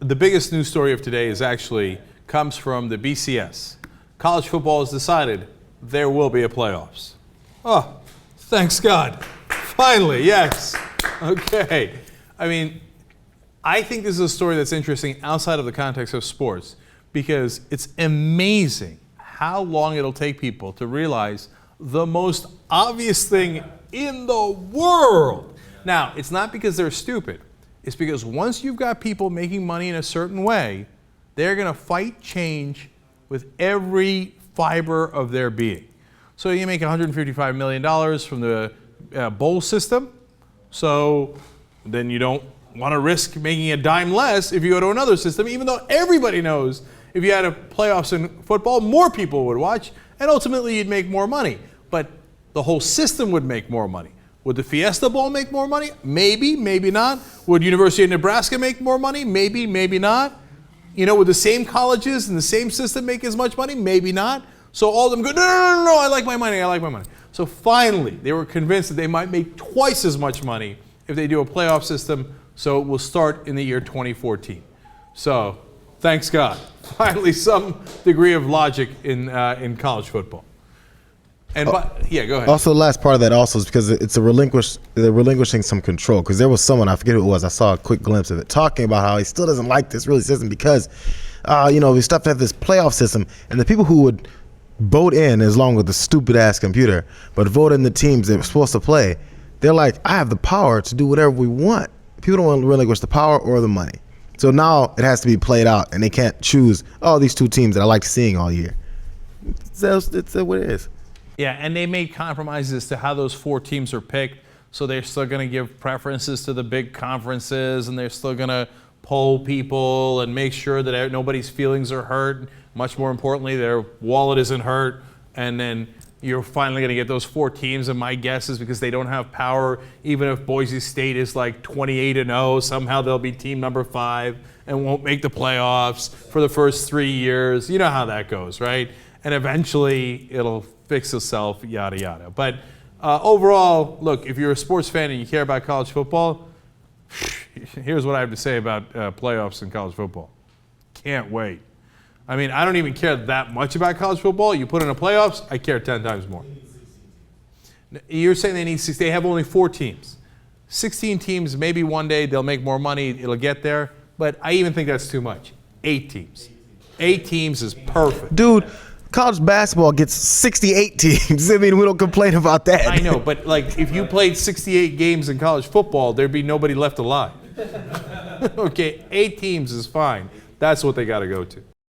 The biggest news story of today comes from the BCS. College football has decided there will be a playoffs. Oh, thanks God. Finally, yes. Okay. I mean, I think this is a story that's interesting outside of the context of sports because it's amazing how long it'll take people to realize the most obvious thing in the world. Now, it's not because they're stupid. It's because once you've got people making money in a certain way, they're going to fight change with every fiber of their being. So you make $155 million from the bowl system, so then you don't want to risk making a dime less if you go to another system, even though everybody knows if you had a playoffs in football, more people would watch, and ultimately you'd make more money. But the whole system would make more money. Would the Fiesta Bowl make more money? Maybe, maybe not. Would University of Nebraska make more money? Maybe, maybe not. You know, would the same colleges and the same system make as much money? Maybe not. So all of them go, no, I like my money, I like my money. So finally, they were convinced that they might make twice as much money if they do a playoff system, so it will start in the year 2014. So, thanks God. Finally, some degree of logic in college football. And yeah, go ahead. Also, the last part of that also is because it's they're relinquishing some control. Because there was someone, I forget who it was, I saw a quick glimpse of it, talking about how he still doesn't like this really system because, we still have to have this playoff system. And the people who would vote in, as long with the stupid-ass computer, but vote in the teams they're supposed to play, they're like, I have the power to do whatever we want. People don't want to relinquish the power or the money. So now it has to be played out, and they can't choose, these two teams that I like seeing all year. It's what it is. Yeah, and they made compromises to how those four teams are picked. So they're still going to give preferences to the big conferences, and they're still going to poll people and make sure that nobody's feelings are hurt. Much more importantly, their wallet isn't hurt. And then you're finally going to get those four teams, and my guess is because they don't have power, even if Boise State is like 28-0, somehow they'll be team number 5 and won't make the playoffs for the first 3 years. You know how that goes, right? And eventually it'll fix itself, yada, yada. But overall, look, if you're a sports fan and you care about college football, here's what I have to say about playoffs in college football. Can't wait. I mean, I don't even care that much about college football. You put in the playoffs, I care 10 times more. You're saying they need 6. They have only 4 teams. 16 teams, maybe one day they'll make more money, it'll get there. But I even think that's too much. 8 teams. 8 teams is perfect. Dude, college basketball gets 68 teams. I mean, we don't complain about that. I know, but like if you played 68 games in college football, there'd be nobody left alive. Okay, 8 teams is fine. That's what they got to go to.